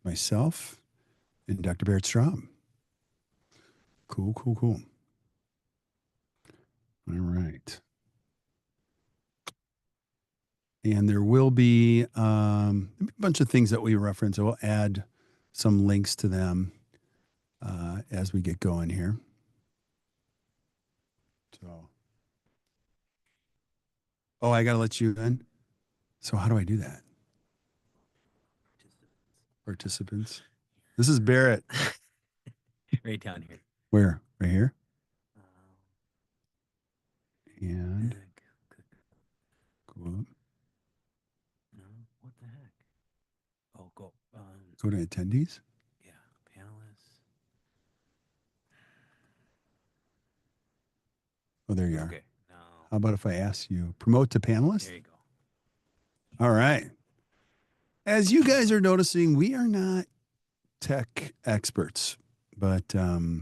myself and Dr. Barrett Strom. Cool, cool, cool. All right. And there will be a bunch of things that we reference. I will add some links to them as we get going here. So, oh, I got to let you in. So how do I do that? Participants. This is Barrett. Right down here. Where? Right here? And go up. No, what the heck? Oh, go. Go to attendees. Yeah, panelists. Oh, there you are. Okay. No. How about if I ask you promote to panelists? There you go. All right. As you guys are noticing, we are not tech experts, but we're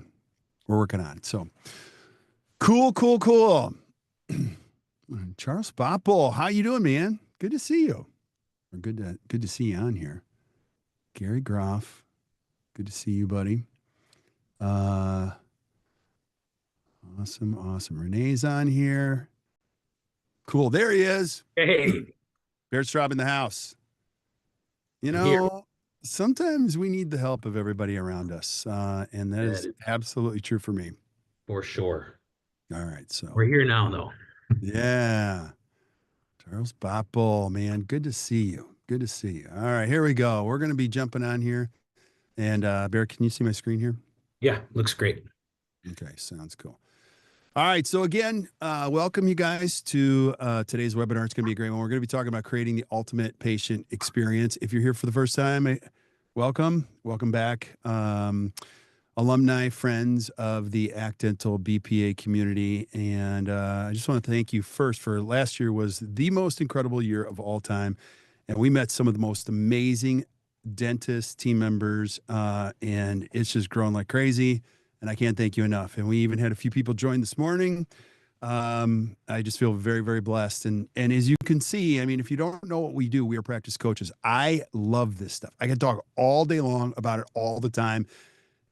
working on it. So cool, cool, cool. Charles Bopple, how you doing, man? Good to see you. Or good to see you on here. Gary Groff, good to see you, buddy. Awesome, awesome. Renee's on here. Cool. There he is. Hey. Bear Straub in the house. You I'm here. know, sometimes we need the help of everybody around us. And that is absolutely true for me. For sure. All right. So We're here now, though. yeah. Charles Bopple, man. Good to see you. Good to see you. All right. Here we go. We're going to be jumping on here. And Bear, can you see my screen here? Yeah, looks great. Okay. Sounds cool. All right. So again, welcome you guys to today's webinar. It's going to be a great one. We're going to be talking about creating the ultimate patient experience. If you're here for the first time, welcome. Welcome back. Alumni, friends of the Act Dental BPA community. And I just want to thank you first for last year was the most incredible year of all time. And we met some of the most amazing dentist team members, and it's just grown like crazy. And I can't thank you enough. And we even had a few people join this morning. I just feel very, very blessed. And as you can see, I mean, if you don't know what we do, we are practice coaches. I love this stuff. I can talk all day long about it all the time.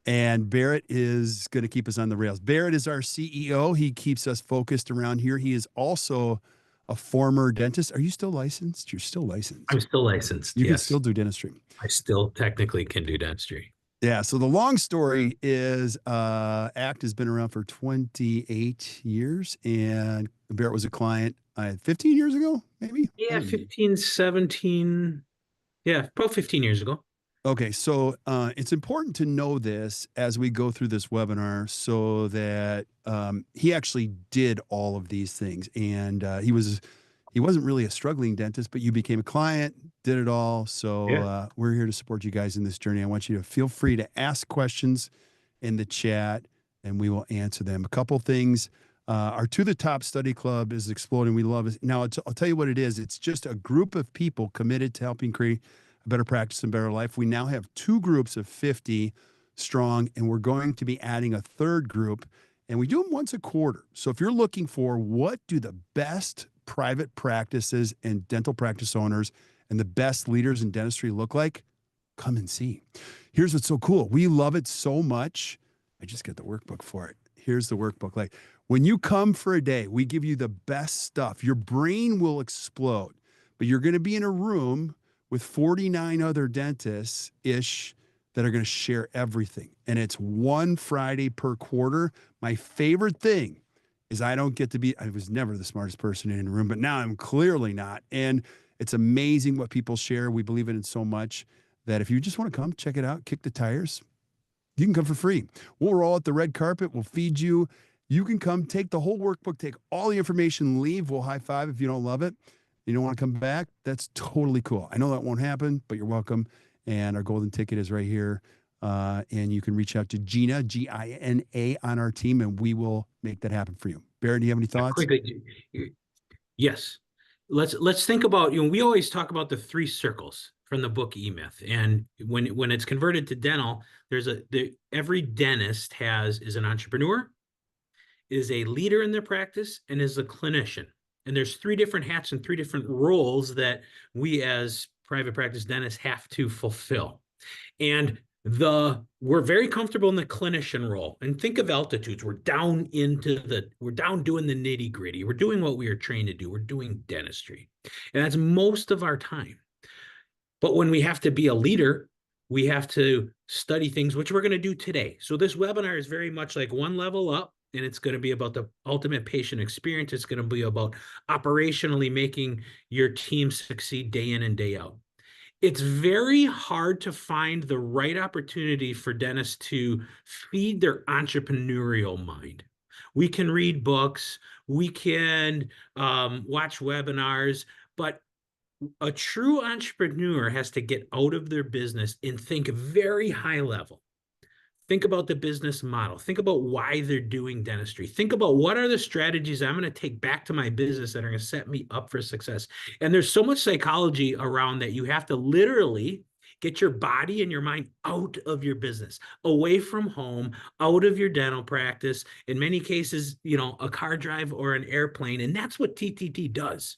And Barrett is going to keep us on the rails. Barrett is our CEO. He keeps us focused around here. He is also a former dentist. Are you still licensed? You're still licensed. I'm still licensed. You yes. can still do dentistry. I still technically can do dentistry. Yeah. So the long story is ACT has been around for 28 years, and Barrett was a client 15 years ago, maybe? Yeah, 15, 17. Yeah, about 15 years ago. Okay, so it's important to know this as we go through this webinar so that he actually did all of these things. And he wasn't really a struggling dentist, but you became a client, did it all. So we're here to support you guys in this journey. I want you to feel free to ask questions in the chat, and we will answer them. A couple things. Our To the Top Study Club is exploding. We love it. Now, I'll tell you what it is. It's just a group of people committed to helping create a better practice and better life. We now have 2 groups of 50 strong, and we're going to be adding a 3rd group, and we do them once a quarter. So if you're looking for what do the best private practices and dental practice owners and the best leaders in dentistry look like, come and see. Here's what's so cool. We love it so much. I just got the workbook for it. Here's the workbook. Like when you come for a day, we give you the best stuff. Your brain will explode, but you're going to be in a room with 49 other dentists-ish that are going to share everything. And it's one Friday per quarter. My favorite thing is I was never the smartest person in the room, but now I'm clearly not. And it's amazing what people share. We believe in it so much that if you just want to come, check it out, kick the tires, you can come for free. We'll roll out the red carpet. We'll feed you. You can come, take the whole workbook, take all the information, leave. We'll high five if you don't love it. You don't want to come back, that's totally cool. I know that won't happen, but you're welcome. And our golden ticket is right here. And you can reach out to Gina, Gina, on our team, and we will make that happen for you. Barry, do you have any thoughts? Quickly, yes. Let's think about, we always talk about the 3 circles from the book E-Myth. And when it's converted to dental, every dentist is an entrepreneur, is a leader in their practice, and is a clinician. And there's 3 different hats and 3 different roles that we as private practice dentists have to fulfill. And we're very comfortable in the clinician role. And think of altitudes. We're down doing the nitty gritty. We're doing what we are trained to do. We're doing dentistry. And that's most of our time. But when we have to be a leader, we have to study things, which we're going to do today. So this webinar is very much like one level up, and it's going to be about the ultimate patient experience. It's going to be about operationally making your team succeed day in and day out. It's very hard to find the right opportunity for dentists to feed their entrepreneurial mind. We can read books, we can watch webinars, but a true entrepreneur has to get out of their business and think very high level. Think about the business model. Think about why they're doing dentistry. Think about what are the strategies I'm going to take back to my business that are going to set me up for success. And there's so much psychology around that. You have to literally get your body and your mind out of your business, away from home, out of your dental practice. In many cases, a car drive or an airplane. And that's what TTT does.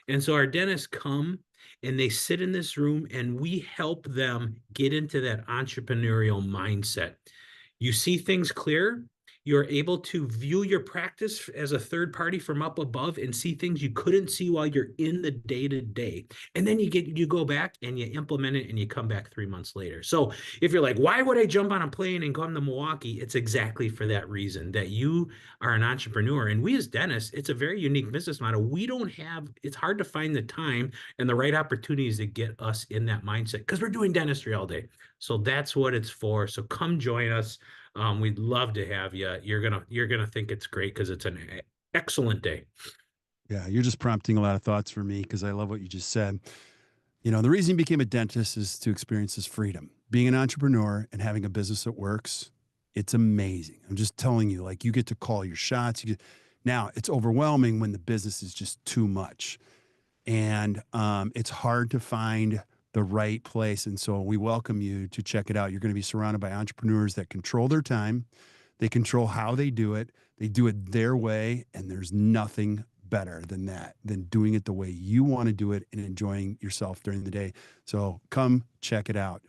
And so our dentists come and they sit in this room and we help them get into that entrepreneurial mindset. You see things clear. You're able to view your practice as a third party from up above and see things you couldn't see while you're in the day to day. And then you go back and you implement it and you come back 3 months later. So if you're like, why would I jump on a plane and come to Milwaukee? It's exactly for that reason, that you are an entrepreneur. And we as dentists, it's a very unique business model. It's hard to find the time and the right opportunities to get us in that mindset because we're doing dentistry all day. So that's what it's for. So come join us. We'd love to have you. You're gonna think it's great because it's an excellent day. Yeah, you're just prompting a lot of thoughts for me because I love what you just said. The reason you became a dentist is to experience this freedom. Being an entrepreneur and having a business that works, it's amazing. I'm just telling you, like you get to call your shots. Now, it's overwhelming when the business is just too much. And it's hard to find the right place. And so we welcome you to check it out. You're going to be surrounded by entrepreneurs that control their time, they control how they do it their way. And there's nothing better than that, than doing it the way you want to do it and enjoying yourself during the day. So come check it out.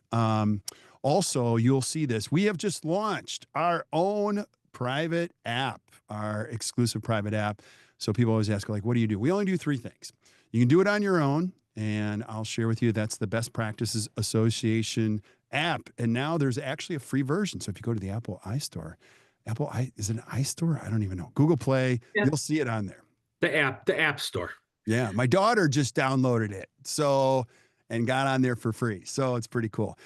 Also, you'll see this. We have just launched our own private app, our exclusive private app. So people always ask, like, what do you do? We only do 3 things. You can do it on your own, and I'll share with you that's the Best Practices Association app. And now there's actually a free version. So if you go to the Apple iStore, is it an iStore? I don't even know. Google Play, Yeah. you'll see it on there. The app store. Yeah, my daughter just downloaded it, and got on there for free. So it's pretty cool.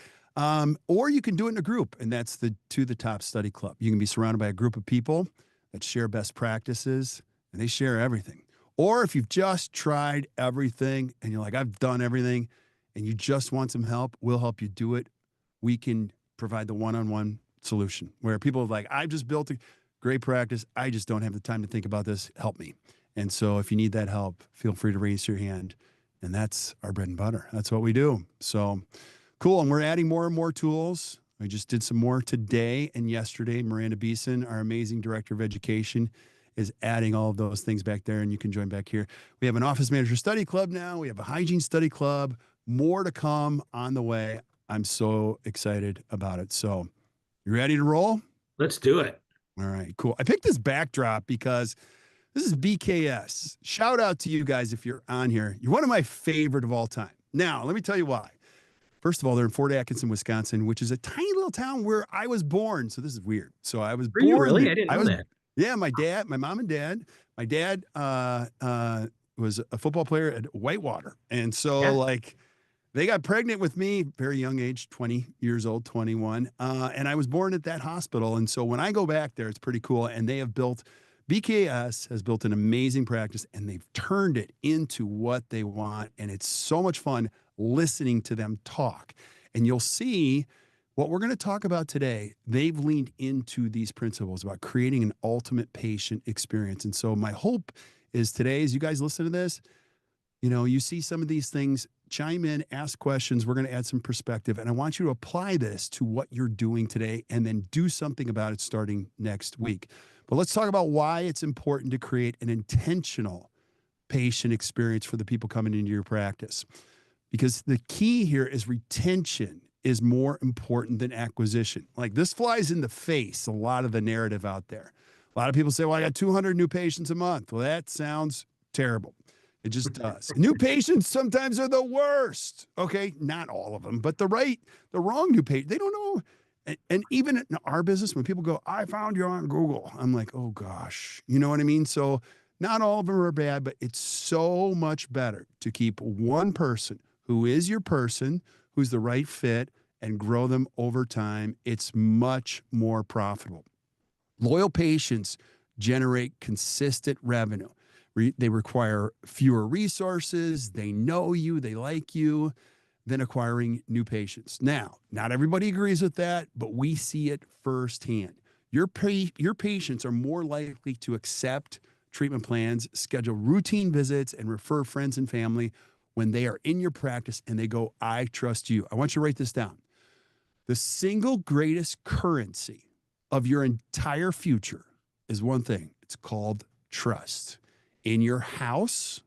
Or you can do it in a group, and that's the To the Top Study Club. You can be surrounded by a group of people that share best practices, and they share everything. Or if you've just tried everything and you're like, I've done everything, and you just want some help, we'll help you do it. We can provide the one-on-one solution where people are like, I've just built a great practice. I just don't have the time to think about this. Help me. And so if you need that help, feel free to raise your hand. And that's our bread and butter. That's what we do. So cool. And we're adding more and more tools. We just did some more today and yesterday. Miranda Beeson, our amazing director of education, is adding all of those things back there, and you can join back here. We have an office manager study club now. We have a hygiene study club. More to come on the way. I'm so excited about it. So you ready to roll? Let's do it. All right, cool. I picked this backdrop because this is BKS. Shout out to you guys if you're on here. You're one of my favorite of all time. Now, let me tell you why. First of all, they're in Fort Atkinson, Wisconsin, which is a tiny little town where I was born. So this is weird. So I was Were you born really? there. I didn't know that. Yeah, my mom and dad. My dad was a football player at Whitewater. And so, Yeah. like, they got pregnant with me, very young age, 20 years old, 21. And I was born at that hospital. And so when I go back there, it's pretty cool. And BKS has built an amazing practice, and they've turned it into what they want. And it's so much fun listening to them talk. And you'll see what we're going to talk about today. They've leaned into these principles about creating an ultimate patient experience. And so my hope is today, as you guys listen to this, you see some of these things, chime in, ask questions. We're going to add some perspective. And I want you to apply this to what you're doing today and then do something about it starting next week. But let's talk about why it's important to create an intentional patient experience for the people coming into your practice. Because the key here is retention is more important than acquisition. Like this flies in the face a lot of the narrative out there. A lot of people say, well, I got 200 new patients a month. Well, that sounds terrible. It just does. New patients sometimes are the worst. Okay, not all of them, but the wrong new patient, they don't know. And even in our business, when people go, I found you on Google, I'm like, oh gosh, you know what I mean? So not all of them are bad, but it's so much better to keep one person who is your person, who's the right fit, and grow them over time. It's much more profitable. Loyal patients generate consistent revenue. They require fewer resources. They know you, they like you, than acquiring new patients. Now, not everybody agrees with that, but we see it firsthand. Your patients are more likely to accept treatment plans, schedule routine visits, and refer friends and family when they are in your practice and they go, I trust you. I want you to write this down. The single greatest currency of your entire future is one thing. It's called trust in your house,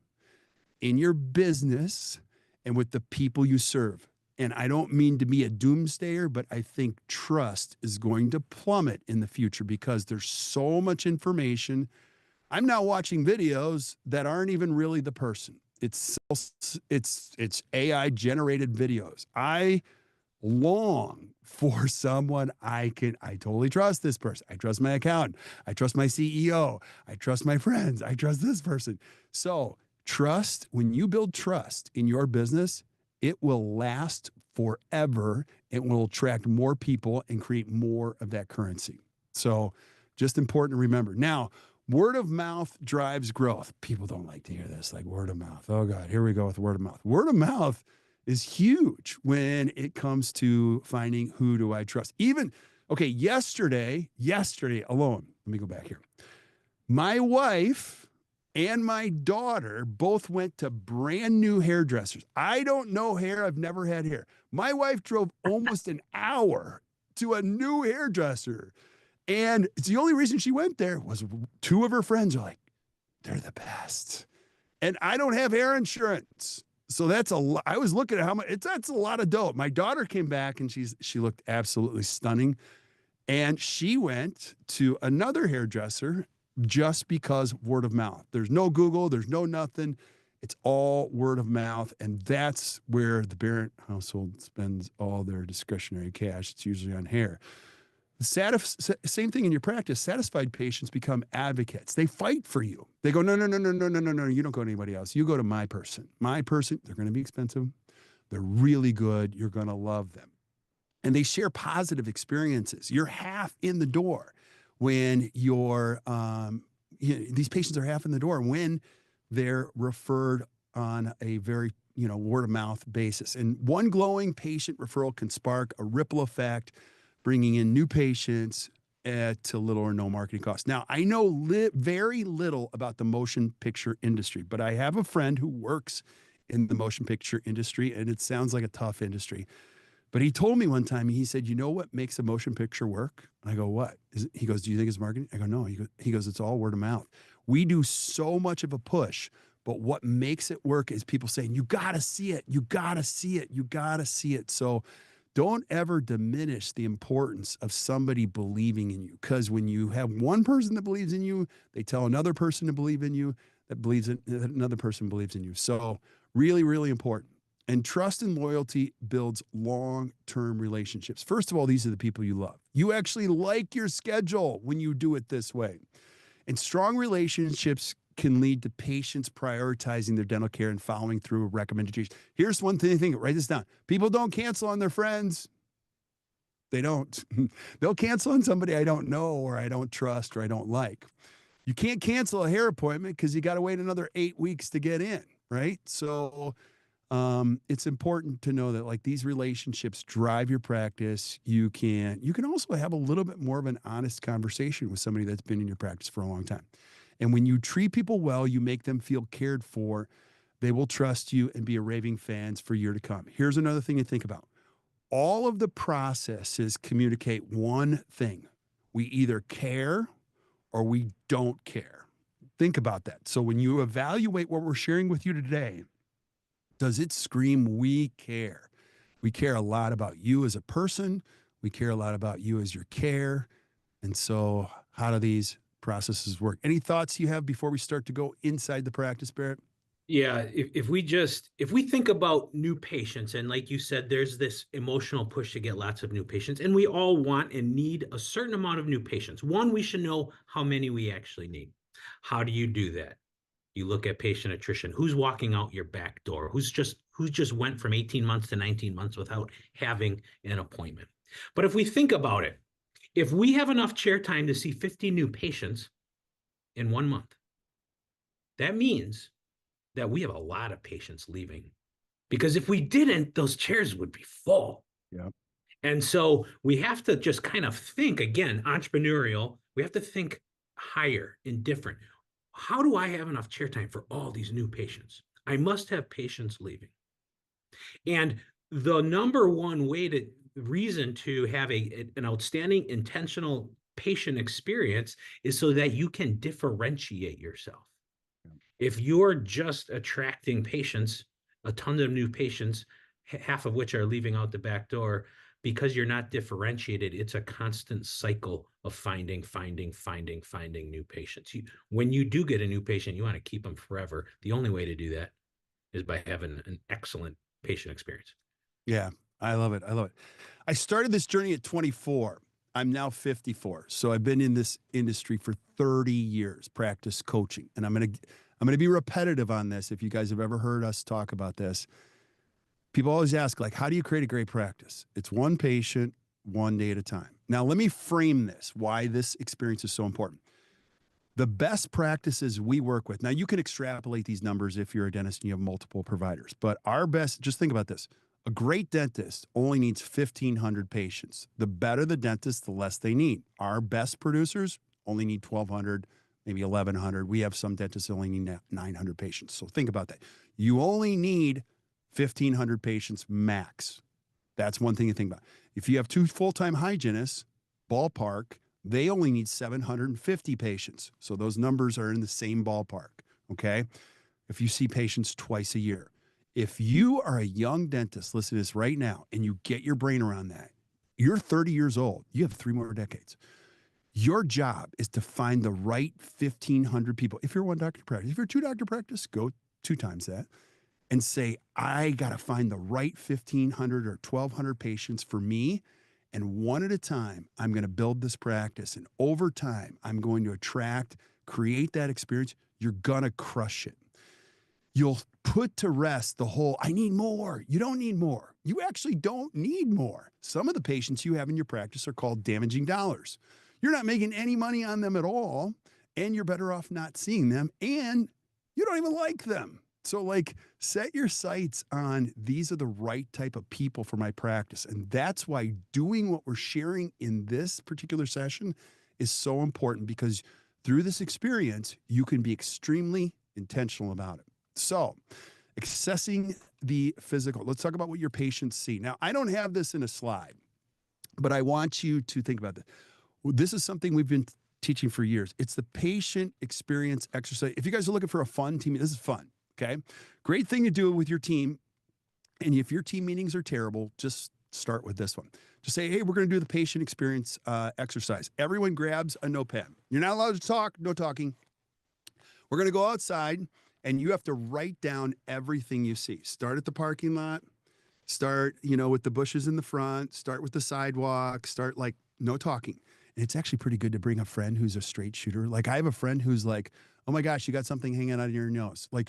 in your business, and with the people you serve. And I don't mean to be a doomsdayer, but I think trust is going to plummet in the future because there's so much information. I'm now watching videos that aren't even really the person. It's AI generated videos. I long for someone I totally trust this person. I trust my accountant. I trust my CEO. I trust my friends. I trust this person. So trust, when you build trust in your business, it will last forever. It will attract more people and create more of that currency. So just important to remember. Now, word of mouth drives growth. People don't like to hear this, like word of mouth. Oh God, here we go with word of mouth. Word of mouth is huge when it comes to finding who do I trust. Even, okay, yesterday alone, let me go back here. My wife and my daughter both went to brand new hairdressers. I don't know hair. I've never had hair. My wife drove almost an hour to a new hairdresser. And it's the only reason she went there was two of her friends are like, they're the best. And I don't have hair insurance. So that's a lot. I was looking at how much that's a lot of dough. My daughter came back and she looked absolutely stunning. And she went to another hairdresser just because word of mouth. There's no Google, there's no nothing. It's all word of mouth. And that's where the Barrett household spends all their discretionary cash. It's usually on hair. Same thing in your practice. Satisfied patients become advocates. They fight for you. They go, no, no, no, no, no, no, no, no. You don't go to anybody else. You go to my person. My person, they're going to be expensive. They're really good. You're going to love them. And they share positive experiences. You're half in the door when these patients are half in the door when they're referred on a very, word of mouth basis. And one glowing patient referral can spark a ripple effect, bringing in new patients at little or no marketing cost. Now, I know very little about the motion picture industry, but I have a friend who works in the motion picture industry, and it sounds like a tough industry. But he told me one time, he said, you know what makes a motion picture work? I go, what? He goes, do you think it's marketing? I go, no. He goes, it's all word of mouth. We do so much of a push, but what makes it work is people saying, you got to see it. You got to see it. You got to see it. So don't ever diminish the importance of somebody believing in you. Because when you have one person that believes in you, they tell another person to believe in you, that another person believes in you. So really, really important. And trust and loyalty builds long-term relationships. First of all, these are the people you love. You actually like your schedule when you do it this way. And strong relationships can lead to patients prioritizing their dental care and following through with recommendations. Here's one thing, write this down. People don't cancel on their friends. They don't. They'll cancel on somebody I don't know or I don't trust or I don't like. You can't cancel a hair appointment because you got to wait another 8 weeks to get in, right? So it's important to know that like these relationships drive your practice. You can also have a little bit more of an honest conversation with somebody that's been in your practice for a long time. And when you treat people well, you make them feel cared for. They will trust you and be a raving fans for year to come. Here's another thing to think about. All of the processes communicate one thing. We either care or we don't care. Think about that. So when you evaluate what we're sharing with you today, does it scream we care? We care a lot about you as a person. We care a lot about you as your care. And so, how do these processes work? Any thoughts you have before we start to go inside the practice, Barrett? Yeah, if we think about new patients, and like you said, there's this emotional push to get lots of new patients, and we all want and need a certain amount of new patients. One, we should know how many we actually need. How do you do that? You look at patient attrition. Who's walking out your back door? Who's just went from 18 months to 19 months without having an appointment? But if we think about it, if we have enough chair time to see 50 new patients in 1 month, that means that we have a lot of patients leaving. Because if we didn't, those chairs would be full. Yeah. And so we have to just kind of think again, entrepreneurial, we have to think higher and different. How do I have enough chair time for all these new patients? I must have patients leaving. And the number one way to reason to have an outstanding intentional patient experience is so that you can differentiate yourself. If you're just attracting patients, a ton of new patients, half of which are leaving out the back door, because you're not differentiated, it's a constant cycle of finding new patients. When you do get a new patient, you want to keep them forever. The only way to do that is by having an excellent patient experience. Yeah, I love it. I love it. I started this journey at 24. I'm now 54. So I've been in this industry for 30 years, practice coaching. And I'm going to be repetitive on this. If you guys have ever heard us talk about this, people always ask, like, how do you create a great practice? It's one patient, one day at a time. Now, let me frame this, why this experience is so important. The best practices we work with, now you can extrapolate these numbers if you're a dentist and you have multiple providers, but our best, just think about this. A great dentist only needs 1,500 patients. The better the dentist, the less they need. Our best producers only need 1,200, maybe 1,100. We have some dentists that only need 900 patients. So think about that. You only need 1,500 patients max. That's one thing to think about. If you have two full-time hygienists, ballpark, they only need 750 patients. So those numbers are in the same ballpark. Okay. If you see patients twice a year, if you are a young dentist, listen to this right now, and you get your brain around that, you're 30 years old, you have 3 more decades. Your job is to find the right 1,500 people. If you're one doctor practice, if you're two doctor practice, go two times that and say, I got to find the right 1,500 or 1,200 patients for me. And one at a time, I'm going to build this practice. And over time, I'm going to attract, create that experience. You're going to crush it. You'll put to rest the whole, I need more. You don't need more. You actually don't need more. Some of the patients you have in your practice are called damaging dollars. You're not making any money on them at all. And you're better off not seeing them. And you don't even like them. So, like, set your sights on these are the right type of people for my practice. And that's why doing what we're sharing in this particular session is so important, because through this experience, you can be extremely intentional about it. So, accessing the physical. Let's talk about what your patients see. Now, I don't have this in a slide, but I want you to think about this. This is something we've been teaching for years. It's the patient experience exercise. If you guys are looking for a fun team, this is fun. Okay. Great thing to do with your team. And if your team meetings are terrible, just start with this one. Just say, hey, we're going to do the patient experience exercise. Everyone grabs a notepad. You're not allowed to talk, no talking. We're going to go outside and you have to write down everything you see. Start at the parking lot, start, with the bushes in the front, start with the sidewalk, start like no talking. And it's actually pretty good to bring a friend who's a straight shooter. Like I have a friend who's like, oh my gosh, you got something hanging out of your nose. Like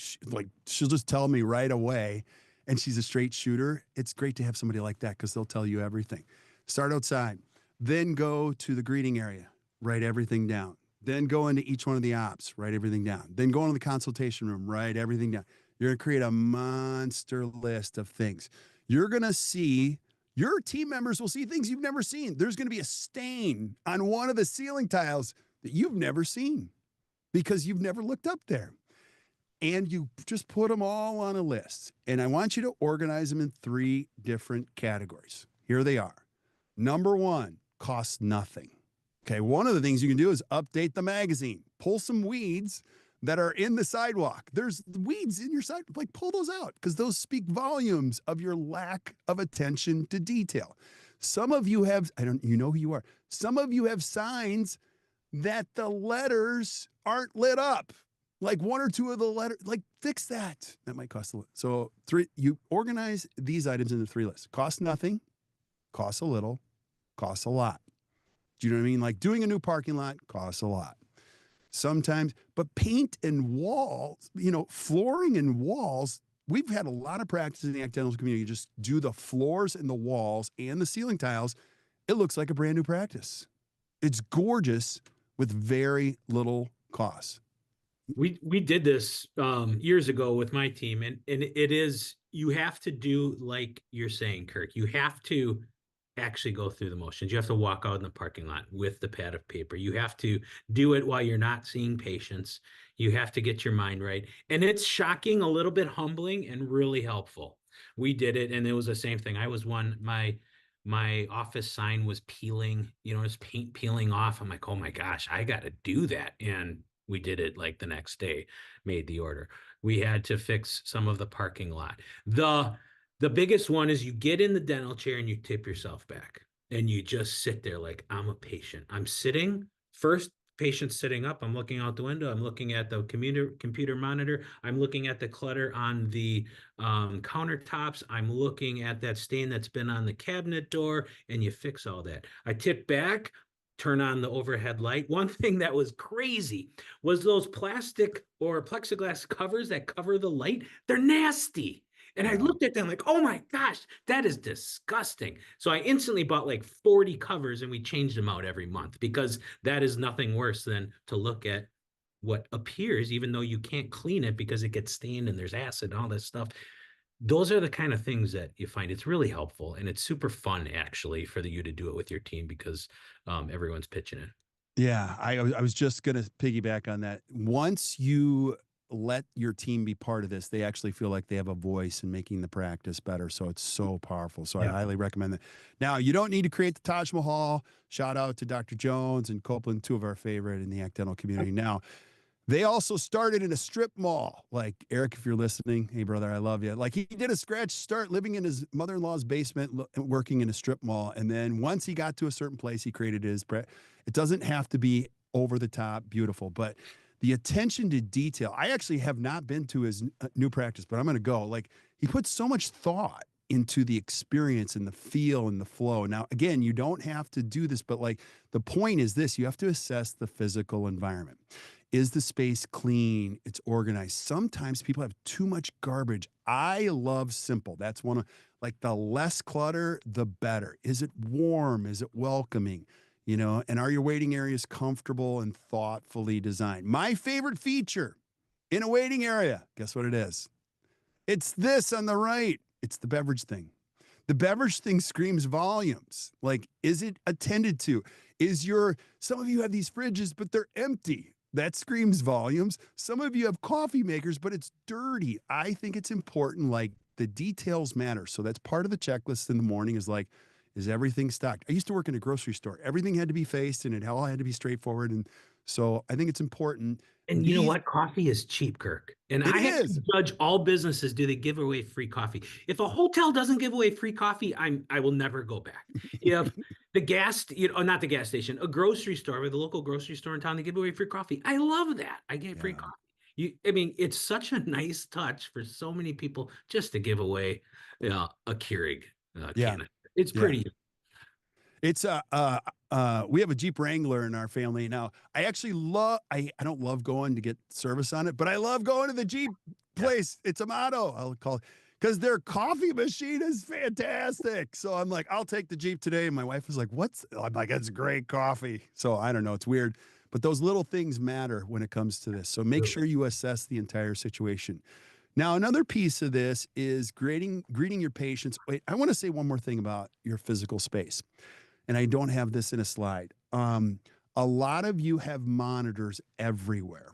she'll just tell me right away. And she's a straight shooter. It's great to have somebody like that because they'll tell you everything. Start outside, then go to the greeting area, write everything down. Then go into each one of the ops, write everything down. Then go into the consultation room, write everything down. You're going to create a monster list of things. You're going to see, your team members will see things you've never seen. There's going to be a stain on one of the ceiling tiles that you've never seen because you've never looked up there. And you just put them all on a list. And I want you to organize them in 3 different categories. Here they are. Number 1, costs nothing. Okay, one of the things you can do is update the magazine, pull some weeds that are in the sidewalk. There's weeds in your side. Like, pull those out because those speak volumes of your lack of attention to detail. Some of you have, I don't, you know who you are. Some of you have signs that the letters aren't lit up. Like one or two of the letters, like fix that. That might cost a little. So you organize these items into three lists. Cost nothing, costs a little, costs a lot. Do you know what I mean? Like doing a new parking lot costs a lot sometimes, but paint and walls, flooring and walls, we've had a lot of practice in the accidental community. Just do the floors and the walls and the ceiling tiles. It looks like a brand new practice. It's gorgeous with very little cost. We did this years ago with my team, and it is, you have to do like you're saying, Kirk. You have to actually go through the motions. You have to walk out in the parking lot with the pad of paper. You have to do it while you're not seeing patients. You have to get your mind right. And it's shocking, a little bit humbling, and really helpful. We did it, and it was the same thing. I was one, my office sign was peeling, it's paint peeling off. I'm like, oh my gosh, I got to do that. And we did it like the next day, made the order. We had to fix some of the parking lot. The biggest one is you get in the dental chair and you tip yourself back and you just sit there like, I'm a patient. I'm sitting first, patient sitting up. I'm looking out the window. I'm looking at the computer monitor. I'm looking at the clutter on the countertops. I'm looking at that stain that's been on the cabinet door, and you fix all that. I tip back, turn on the overhead light. One thing that was crazy was those plastic or plexiglass covers that cover the light. They're nasty. And I Yeah. looked at them like, oh my gosh, that is disgusting. So I instantly bought like 40 covers, and we changed them out every month, because that is nothing worse than to look at what appears, even though you can't clean it because it gets stained and there's acid and all this stuff. Those are the kind of things that you find it's really helpful, and it's super fun actually for you to do it with your team, because everyone's pitching in. Yeah, I was just going to piggyback on that. Once you let your team be part of this, they actually feel like they have a voice in making the practice better. So it's so powerful. So I Yeah. highly recommend that. Now, you don't need to create the Taj Mahal. Shout out to Dr. Jones and Copeland, two of our favorite in the accidental community. Now, they also started in a strip mall. Like, Eric, if you're listening, hey, brother, I love you. Like, he did a scratch start living in his mother in law's basement, working in a strip mall. And then once he got to a certain place, he created his. It doesn't have to be over the top, beautiful, but the attention to detail. I actually have not been to his new practice, but I'm going to go. Like, he puts so much thought into the experience and the feel and the flow. Now, again, you don't have to do this, but like the point is this, you have to assess the physical environment. Is the space clean? It's organized. Sometimes people have too much garbage. I love simple. That's one of, like, the less clutter, the better. Is it warm? Is it welcoming? And are your waiting areas comfortable and thoughtfully designed? My favorite feature in a waiting area, guess what it is? It's this on the right. It's the beverage thing. The beverage thing screams volumes. Like, is it attended to? Some of you have these fridges, but they're empty. That screams volumes. Some of you have coffee makers, but it's dirty. I think it's important. Like, the details matter. So that's part of the checklist in the morning is like, is everything stocked? I used to work in a grocery store. Everything had to be faced and it all had to be straightforward. And so I think it's important. And you know what? Coffee is cheap, Kirk. And It I have is. to judge all businesses. Do they give away free coffee? If a hotel doesn't give away free coffee, I will never go back. If the not the gas station, a grocery store, or the local grocery store in town, they give away free coffee. I love that. I get free Yeah. coffee. I mean, it's such a nice touch for so many people just to give away, a Keurig Yeah. can. It's Yeah. pretty. It's we have a Jeep Wrangler in our family now. I actually I don't love going to get service on it, but I love going to the Jeep Yeah. place. It's a motto, I'll call it, because their coffee machine is fantastic. So I'm like, I'll take the Jeep today. And my wife was like, I'm like, it's great coffee. So I don't know, it's weird, but those little things matter when it comes to this. So make sure you assess the entire situation. Now, another piece of this is greeting your patients. Wait, I want to say one more thing about your physical space, and I don't have this in a slide. A lot of you have monitors everywhere,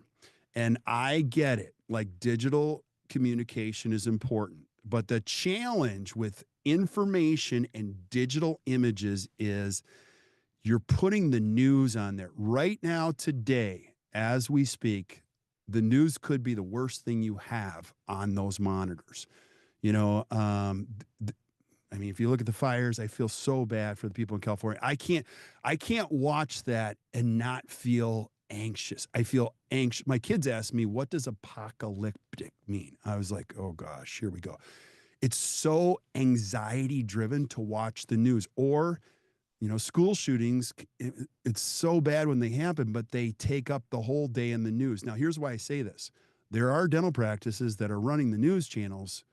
and I get it. Like, digital communication is important, but the challenge with information and digital images is you're putting the news on there right now, today, as we speak. the news could be the worst thing you have on those monitors. You know, I mean, if you look at the fires, I feel so bad for the people in California. I can't watch that and not feel anxious. I feel anxious. My kids asked me, what does apocalyptic mean? I was like, oh gosh, here we go. It's so anxiety driven to watch the news, or, you know, school shootings. It's so bad when they happen, but they take up the whole day in the news. Now, here's why I say this. There are dental practices that are running the news channels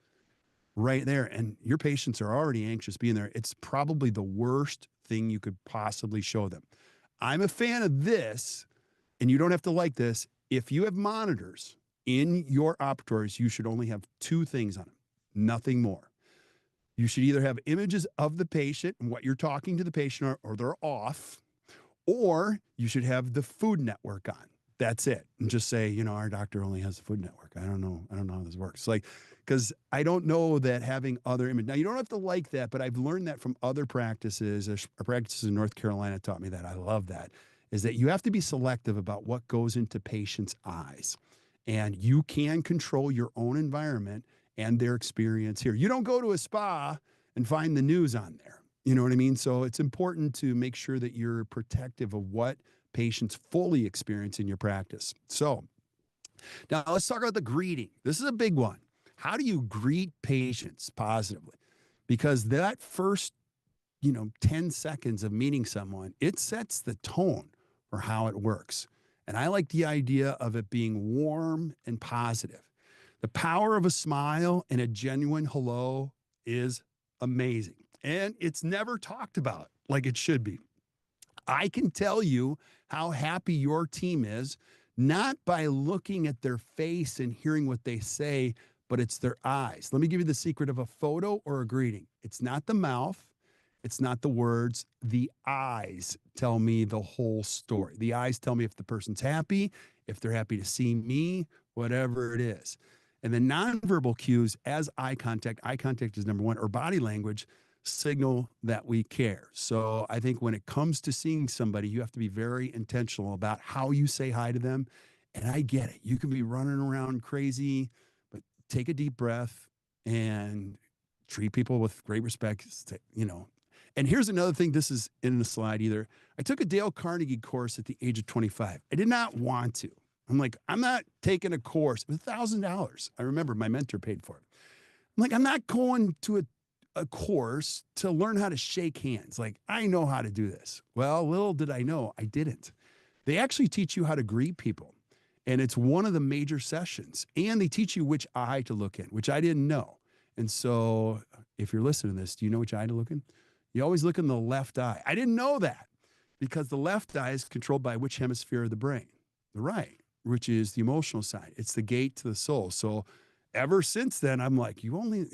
right there, and your patients are already anxious being there. It's probably the worst thing you could possibly show them. I'm a fan of this, and you don't have to like this. If you have monitors in your operatories, you should only have two things on them, nothing more. You should either have images of the patient and what you're talking to the patient, or they're off, or you should have the Food Network on. That's it. And just say, you know, our doctor only has the Food Network. I don't know. I don't know how this works. Like, because I don't know that having other image. Now, you don't have to like that, but I've learned that from other practices. Our practices in North Carolina taught me that. I love that. Is that you have to be selective about what goes into patients' eyes. And you can control your own environment and their experience here. You don't go to a spa and find the news on there. You know what I mean? So it's important to make sure that you're protective of what patients fully experience in your practice. So now let's talk about the greeting. This is a big one. How do you greet patients positively? Because that first, 10 seconds of meeting someone, it sets the tone for how it works. And I like the idea of it being warm and positive. The power of a smile and a genuine hello is amazing. And it's never talked about like it should be. I can tell you how happy your team is, not by looking at their face and hearing what they say, but it's their eyes. Let me give you the secret of a photo or a greeting. It's not the mouth, it's not the words. The eyes tell me the whole story. The eyes tell me if the person's happy, if they're happy to see me, whatever it is. And the nonverbal cues, as eye contact is number one, or body language, signal that we care. So I think when it comes to seeing somebody, you have to be very intentional about how you say hi to them. And I get it. You can be running around crazy, but take a deep breath and treat people with great respect, And here's another thing. This is in the slide either. I took a Dale Carnegie course at the age of 25. I did not want to. I'm like, I'm not taking a course. It was $1,000. I remember my mentor paid for it. I'm like, I'm not going to a course to learn how to shake hands. Like, I know how to do this. Well, little did I know, I didn't. They actually teach you how to greet people. And it's one of the major sessions. And they teach you which eye to look in, which I didn't know. And so if you're listening to this, do you know which eye to look in? You always look in the left eye. I didn't know that because the left eye is controlled by which hemisphere of the brain? The right, which is the emotional side. It's the gate to the soul. So ever since then, I'm like,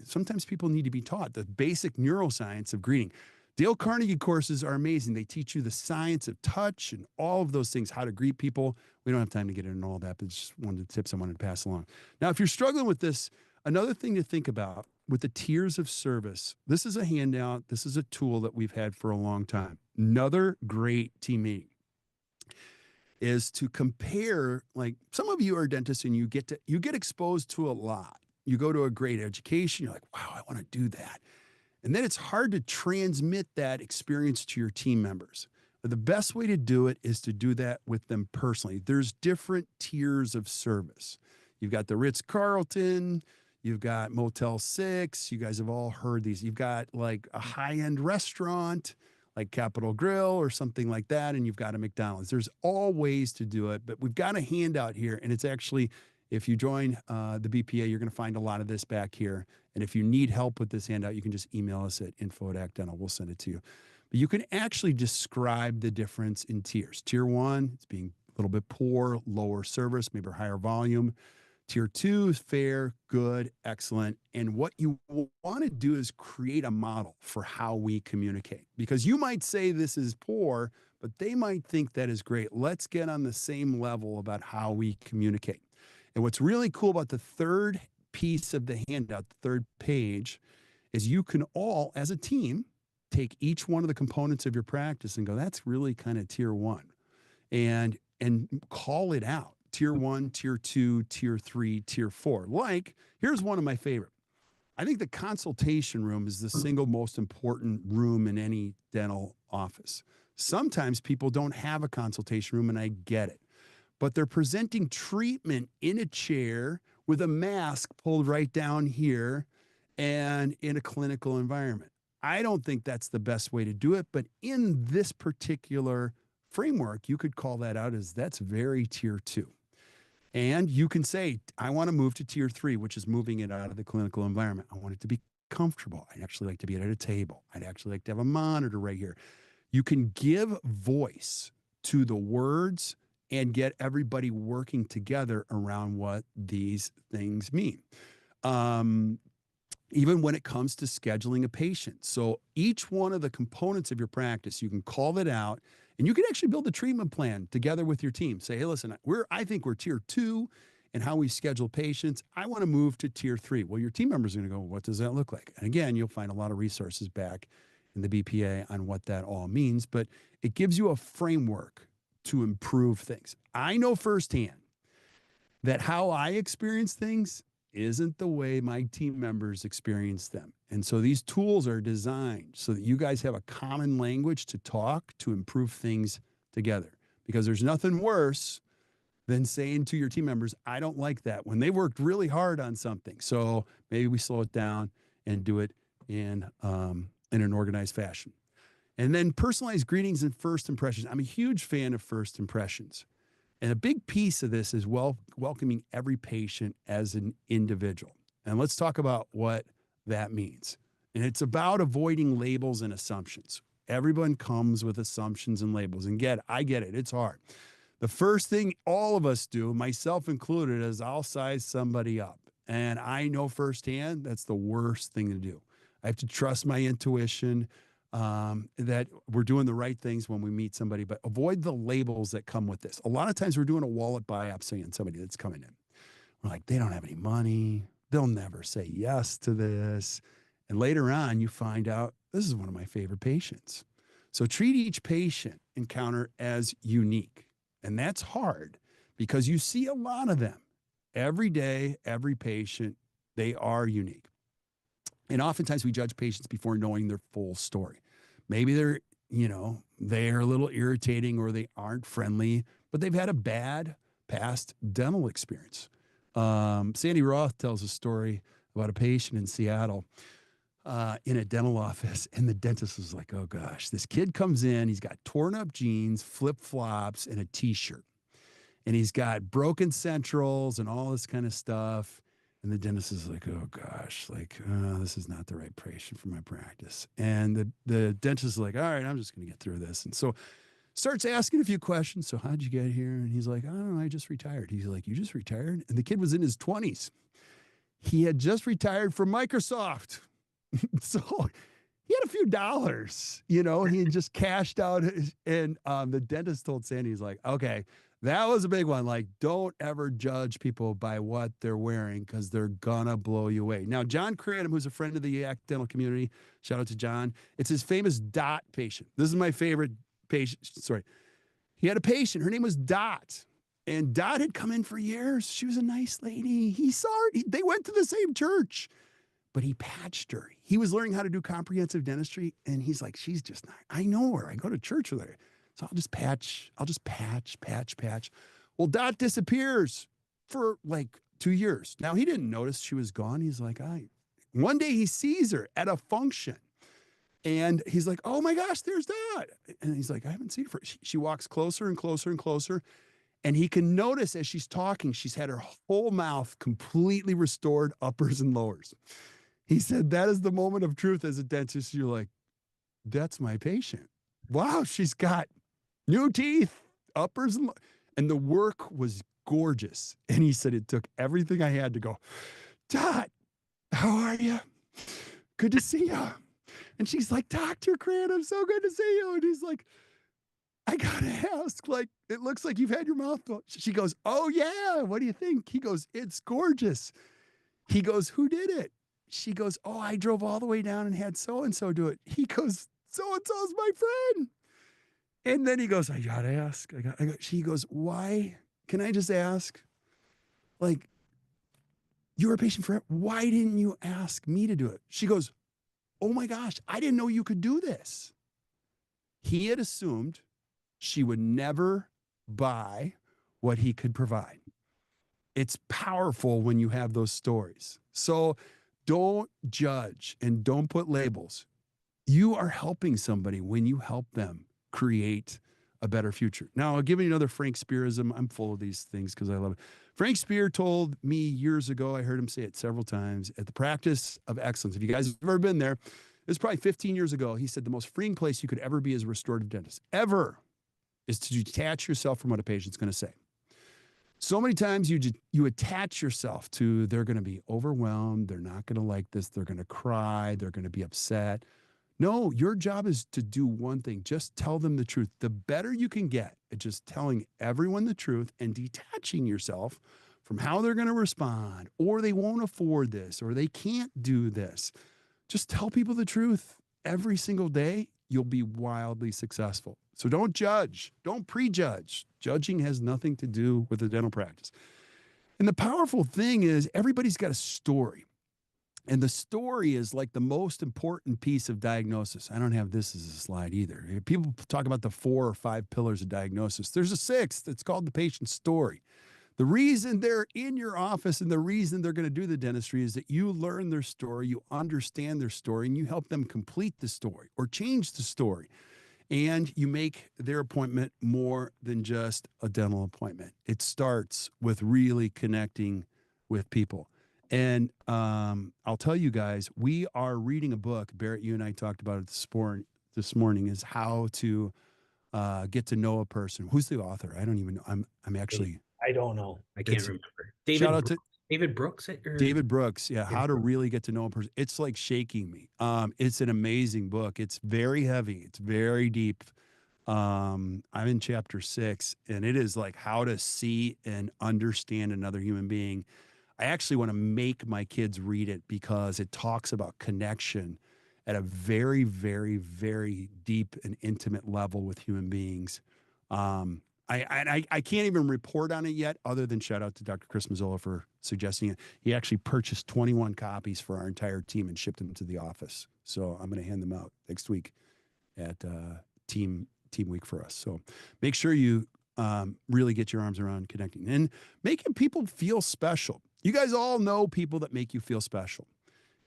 sometimes people need to be taught the basic neuroscience of greeting. Dale Carnegie courses are amazing. They teach you the science of touch and all of those things, how to greet people. We don't have time to get into all that, but just one of the tips I wanted to pass along. Now, if you're struggling with this, another thing to think about with the tiers of service, this is a handout. This is a tool that we've had for a long time. Another great team meeting is to compare, like some of you are dentists and you get exposed to a lot. You go to a great education, you're like, wow, I want to do that. And then it's hard to transmit that experience to your team members. But the best way to do it is to do that with them personally. There's different tiers of service. You've got the Ritz-Carlton, you've got Motel 6, you guys have all heard these. You've got like a high-end restaurant, like Capitol Grill or something like that, and you've got a McDonald's. There's all ways to do it, but we've got a handout here, and it's actually, if you join the BPA, you're going to find a lot of this back here. And if you need help with this handout, you can just email us at info@actdental. We'll send it to you. But you can actually describe the difference in tiers. Tier 1, it's being a little bit poor, lower service, maybe higher volume. Tier 2 is fair, good, excellent. And what you want to do is create a model for how we communicate. Because you might say this is poor, but they might think that is great. Let's get on the same level about how we communicate. And what's really cool about the third piece of the handout, the third page, is you can all, as a team, take each one of the components of your practice and go, that's really kind of tier 1. And call it out. tier one, tier two, tier three, tier four. Like, here's one of my favorite. I think the consultation room is the single most important room in any dental office. Sometimes people don't have a consultation room, and I get it, but they're presenting treatment in a chair with a mask pulled right down here and in a clinical environment. I don't think that's the best way to do it, but in this particular framework, you could call that out as that's very tier two. And you can say, I want to move to tier three, which is moving it out of the clinical environment. I want it to be comfortable. I'd actually like to be at a table. I'd actually like to have a monitor right here. You can give voice to the words and get everybody working together around what these things mean. Um, Even when it comes to scheduling a patient. So each one of the components of your practice, you can call it out and you can actually build a treatment plan together with your team. Say, hey, listen, I think we're tier two and how we schedule patients. I want to move to tier three. Well, your team members are going to go, what does that look like? And again, you'll find a lot of resources back in the BPA on what that all means, but it gives you a framework to improve things. I know firsthand that how I experience things isn't the way my team members experience them. And so these tools are designed so that you guys have a common language to talk to improve things together. Because there's nothing worse than saying to your team members, I don't like that when they worked really hard on something. So maybe we slow it down and do it in an organized fashion. And then personalized greetings and first impressions. I'm a huge fan of first impressions. And a big piece of this is welcoming every patient as an individual. And let's talk about what that means. And it's about avoiding labels and assumptions. Everyone comes with assumptions and labels. And I get it. It's hard. The first thing all of us do, myself included, is I'll size somebody up. And I know firsthand that's the worst thing to do. I have to trust my intuition that we're doing the right things when we meet somebody, but avoid the labels that come with this. A lot of times we're doing a wallet biopsy on somebody that's coming in. We're like, they don't have any money. They'll never say yes to this. And later on, you find out this is one of my favorite patients. So treat each patient encounter as unique. And that's hard because you see a lot of them every day, every patient, they are unique. And oftentimes we judge patients before knowing their full story. Maybe they're a little irritating or they aren't friendly, but they've had a bad past dental experience. Sandy Roth tells a story about a patient in Seattle in a dental office. And the dentist was like, oh gosh, this kid comes in, he's got torn up jeans, flip flops, and a t-shirt. And he's got broken centrals and all this kind of stuff. And the dentist is like, oh gosh, this is not the right patient for my practice. And the dentist is like, all right, I'm just going to get through this. And so starts asking a few questions. So how'd you get here? And he's like, I don't know, I just retired. He's like, you just retired? And the kid was in his 20s. He had just retired from Microsoft. So he had a few dollars, he had just cashed out. And the dentist told Sandy, he's like, okay, that was a big one. Like, don't ever judge people by what they're wearing because they're gonna blow you away. Now, John Cradham, who's a friend of the dental community, shout out to John. It's his famous Dot patient. This is my favorite patient. Sorry. He had a patient. Her name was Dot. And Dot had come in for years. She was a nice lady. He saw her. They went to the same church, but he patched her. He was learning how to do comprehensive dentistry. And he's like, she's just not, I know her. I go to church with her. So I'll just patch. Well, Dot disappears for like 2 years. Now he didn't notice she was gone. He's like, one day he sees her at a function and he's like, oh my gosh, there's Dot. And he's like, I haven't seen her for, she walks closer and closer and closer. And he can notice as she's talking, she's had her whole mouth completely restored, uppers and lowers. He said, that is the moment of truth as a dentist. You're like, that's my patient. Wow, she's got new teeth, uppers, and the work was gorgeous. And he said, it took everything I had to go, Dot, how are you? Good to see you. And she's like, Dr. Cran, so good to see you. And he's like, I gotta ask, it looks like you've had your mouth. She goes, oh yeah, what do you think? He goes, it's gorgeous. He goes, who did it? She goes, oh, I drove all the way down and had so-and-so do it. He goes, so-and-so is my friend. And then he goes, I gotta ask. She goes, why can I just ask, like, you were a patient forever. Why didn't you ask me to do it? She goes, oh my gosh, I didn't know you could do this. He had assumed she would never buy what he could provide. It's powerful when you have those stories. So don't judge and don't put labels. You are helping somebody when you help them create a better future. Now, I'll give you another Frank Spearism. I'm full of these things because I love it. Frank Spear told me years ago, I heard him say it several times, at the practice of excellence. If you guys have ever been there, it was probably 15 years ago. He said the most freeing place you could ever be as a restorative dentist, ever, is to detach yourself from what a patient's going to say. So many times you attach yourself to they're going to be overwhelmed, they're not going to like this, they're going to cry, they're going to be upset. No, your job is to do one thing, just tell them the truth. The better you can get at just telling everyone the truth and detaching yourself from how they're going to respond, or they won't afford this, or they can't do this. Just tell people the truth every single day. You'll be wildly successful. So don't judge, don't prejudge. Judging has nothing to do with the dental practice. And the powerful thing is, everybody's got a story. And the story is like the most important piece of diagnosis. I don't have this as a slide either. People talk about the 4 or 5 pillars of diagnosis. There's a sixth. It's called the patient's story. The reason they're in your office and the reason they're going to do the dentistry is that you learn their story, you understand their story, and you help them complete the story or change the story. And you make their appointment more than just a dental appointment. It starts with really connecting with people. And I'll tell you guys, we are reading a book. Barrett, you and I talked about it this morning, is how to get to know a person. Who's the author? I don't even know. I'm actually, I don't know. I can't it's remember. shout out to David Brooks or David Brooks. Yeah. How David to Brooks. really get to know a person. It's like shaking me. It's an amazing book. It's very heavy. It's very deep. I'm in chapter 6, and it is like how to see and understand another human being. I actually want to make my kids read it because it talks about connection at a very, very, very deep and intimate level with human beings. I can't even report on it yet, other than shout out to Dr. Chris Mazzola for suggesting it. He actually purchased 21 copies for our entire team and shipped them to the office. So I'm going to hand them out next week at team week for us. So make sure you really get your arms around connecting and making people feel special. You guys all know people that make you feel special.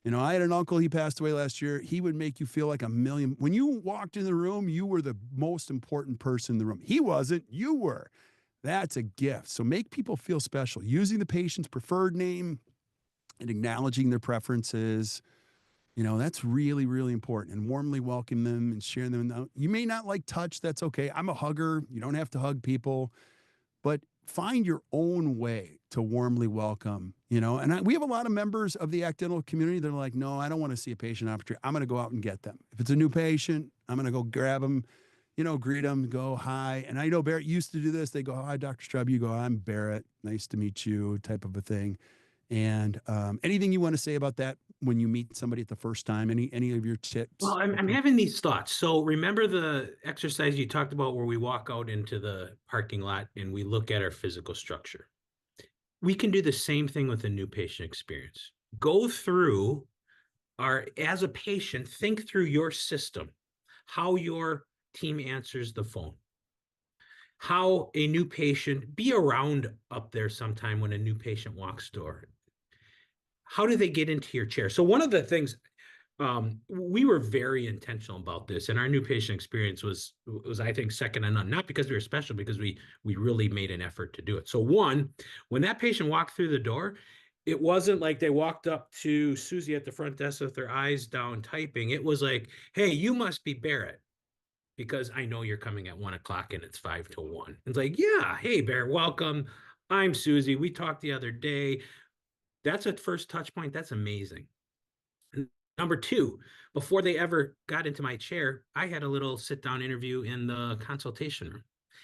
You know, I had an uncle, he passed away last year. He would make you feel like a million. When you walked in the room, you were the most important person in the room. He wasn't, you were. That's a gift. So make people feel special using the patient's preferred name and acknowledging their preferences. You know, that's really, really important, and warmly welcome them and share them. You may not like touch. That's okay. I'm a hugger. You don't have to hug people, but find your own way to warmly welcome, you know. And we have a lot of members of the accidental community. They're like, no, I don't want to see a patient opportunity. I'm going to go out and get them. If it's a new patient, I'm going to go grab them, you know, greet them, go hi. And I know Barrett used to do this. They go, hi, Dr. Strub. You go, I'm Barrett. Nice to meet you, type of a thing. And anything you want to say about that when you meet somebody at the first time? Any of your Well, tips? I'm having these thoughts. So remember the exercise you talked about where we walk out into the parking lot and we look at our physical structure. We can do the same thing with a new patient experience. Go through as a patient, think through your system, how your team answers the phone, how a new patient, be around up there sometime when a new patient walks door. How do they get into your chair? So one of the things we were very intentional about this, and our new patient experience was I think second to none. Not because we were special, because we really made an effort to do it. So one, when that patient walked through the door, it wasn't like they walked up to Susie at the front desk with their eyes down typing. It was like, hey, you must be Barrett, because I know you're coming at 1 o'clock and it's 5 to 1. It's like, yeah, hey Barrett, welcome. I'm Susie. We talked the other day. That's a first touch point. That's amazing. Number two, before they ever got into my chair, I had a little sit down interview in the consultation room.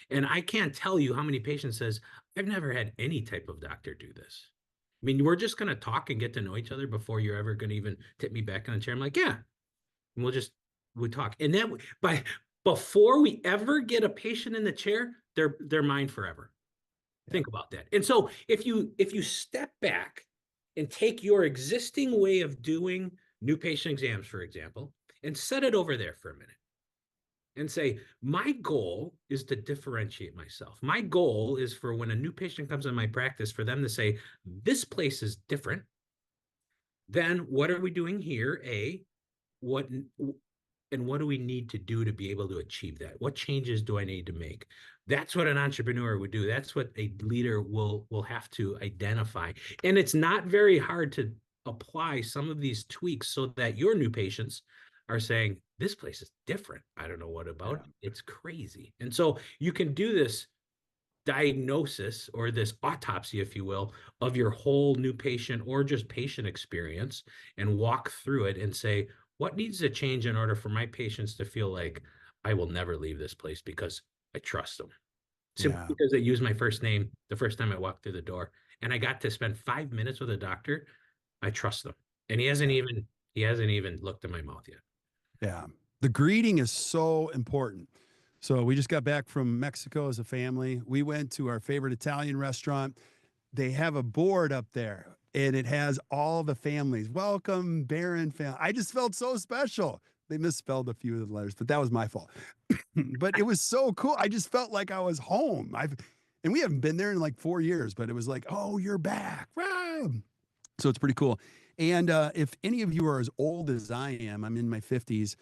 And I can't tell you how many patients says, I've never had any type of doctor do this. I mean, we're just going to talk and get to know each other before you're ever going to even tip me back in the chair. I'm like, yeah, and we talk. And then before we ever get a patient in the chair, they're mine forever. Yeah. Think about that. And so if you step back and take your existing way of doing new patient exams, for example, and set it over there for a minute and say, my goal is to differentiate myself. My goal is for when a new patient comes in my practice, for them to say, this place is different. Then what are we doing here? What and what do we need to do to be able to achieve that? What changes do I need to make? That's what an entrepreneur would do. That's what a leader will have to identify. And it's not very hard to apply some of these tweaks so that your new patients are saying, this place is different. I don't know what about Yeah. it. It's crazy. And so you can do this diagnosis or this autopsy, if you will, of your whole new patient or just patient experience and walk through it and say, what needs to change in order for my patients to feel like I will never leave this place because I trust them? Simply Yeah. because they used my first name the first time I walked through the door and I got to spend 5 minutes with a doctor. I trust them. And Yeah. he hasn't even looked in my mouth yet. Yeah. The greeting is so important. So we just got back from Mexico as a family. We went to our favorite Italian restaurant. They have a board up there and it has all the families. Welcome, Barron family. I just felt so special. They misspelled a few of the letters, but that was my fault. But it was so cool. I just felt like I was home. And we haven't been there in like 4 years, but it was like, oh, you're back. Wow. So it's pretty cool. And if any of you are as old as I am, I'm in my 50s.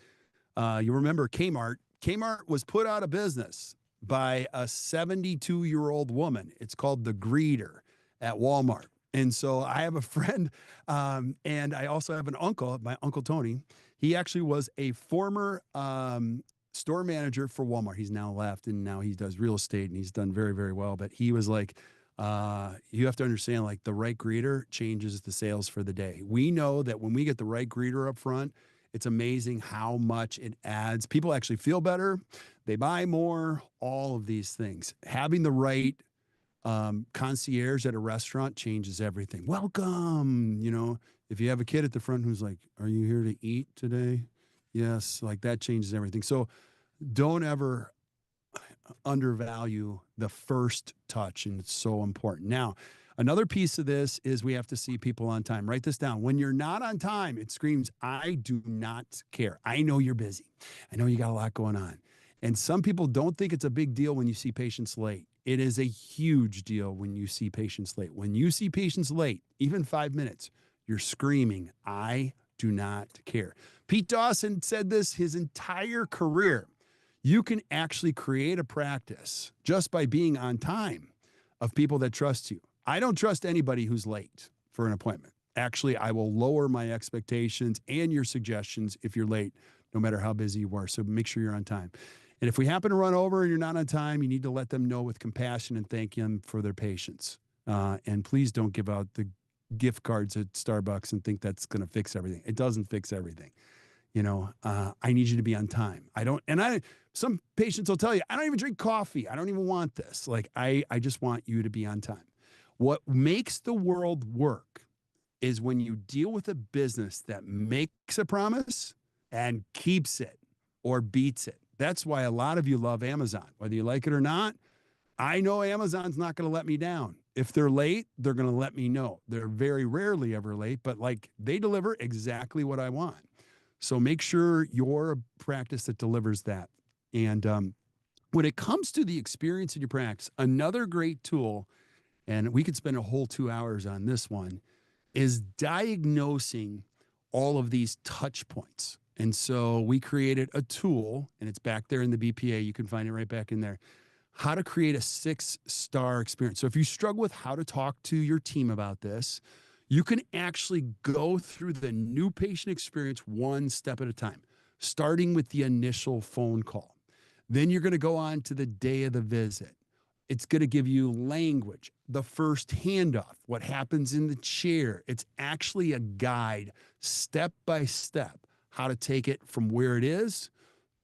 You remember Kmart? Kmart was put out of business by a 72-year-old woman. It's called the greeter at Walmart. And so I have a friend, and I also have an uncle, my uncle Tony. He actually was a former store manager for Walmart. He's now left, and now he does real estate, and he's done very, very well. But he was like, you have to understand, like the right greeter changes the sales for the day. We know that when we get the right greeter up front, it's amazing how much it adds. People actually feel better. They buy more, all of these things. Having the right concierge at a restaurant changes everything. Welcome. If you have a kid at the front who's like, are you here to eat today? Yes. Like that changes everything. So don't ever undervalue the first touch, and it's so important. Now, another piece of this is we have to see people on time. Write this down. When you're not on time, it screams, I do not care. I know you're busy. I know you got a lot going on. And some people don't think it's a big deal when you see patients late. It is a huge deal when you see patients late. When you see patients late, even 5 minutes, you're screaming, I do not care. Pete Dawson said this his entire career. You can actually create a practice just by being on time of people that trust you. I don't trust anybody who's late for an appointment. Actually, I will lower my expectations and your suggestions if you're late, no matter how busy you are. So make sure you're on time. And if we happen to run over and you're not on time, you need to let them know with compassion and thank them for their patience. And please don't give out the gift cards at Starbucks and think that's going to fix everything. It doesn't fix everything. I need you to be on time. Some patients will tell you, I don't even drink coffee. I don't even want this. Like, I just want you to be on time. What makes the world work is when you deal with a business that makes a promise and keeps it or beats it. That's why a lot of you love Amazon, whether you like it or not. I know Amazon's not going to let me down. If they're late, they're going to let me know. They're very rarely ever late, but like they deliver exactly what I want. So make sure you're a practice that delivers that. And when it comes to the experience in your practice, another great tool, and we could spend a whole 2 hours on this one, is diagnosing all of these touch points. And so we created a tool, and it's back there in the BPA. You can find it right back in there. How to create a 6-star experience. So if you struggle with how to talk to your team about this, you can actually go through the new patient experience one step at a time, starting with the initial phone call. Then you're going to go on to the day of the visit. It's going to give you language, the first handoff, what happens in the chair. It's actually a guide, step by step, how to take it from where it is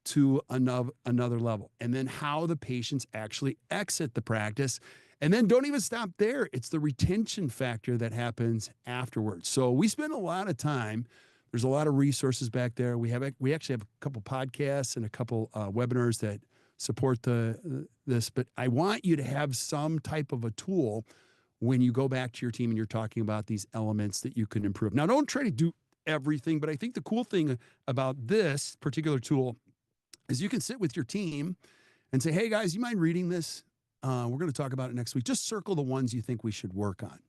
to another level. And then how the patients actually exit the practice. And then don't even stop there. It's the retention factor that happens afterwards. So we spend a lot of time. There's a lot of resources back there. We actually have a couple podcasts and a couple webinars that support the this, but I want you to have some type of a tool when you go back to your team and you're talking about these elements that you can improve. Now, don't try to do everything, but I think the cool thing about this particular tool is you can sit with your team and say, hey guys, you mind reading this? We're going to talk about it next week. Just circle the ones you think we should work on.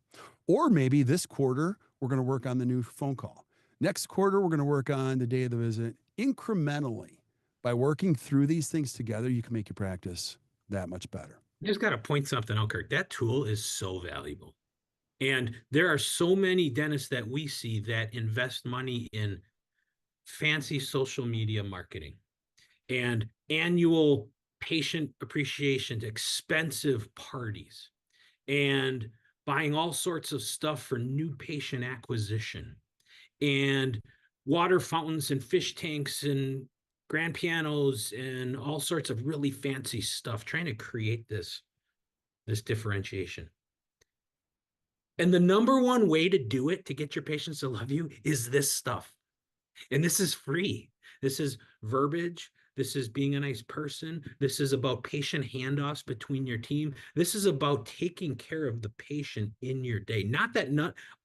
Or maybe this quarter, we're going to work on the new phone call. Next quarter, we're going to work on the day of the visit. Incrementally, by working through these things together, you can make your practice that much better. I just got to point something out, Kirk. That tool is so valuable. And there are so many dentists that we see that invest money in fancy social media marketing and annual patient appreciation, expensive parties, and buying all sorts of stuff for new patient acquisition, and water fountains and fish tanks and grand pianos and all sorts of really fancy stuff, trying to create this differentiation. And the number one way to do it to get your patients to love you is this stuff. And this is free. This is verbiage. This is being a nice person. This is about patient handoffs between your team. This is about taking care of the patient in your day. Not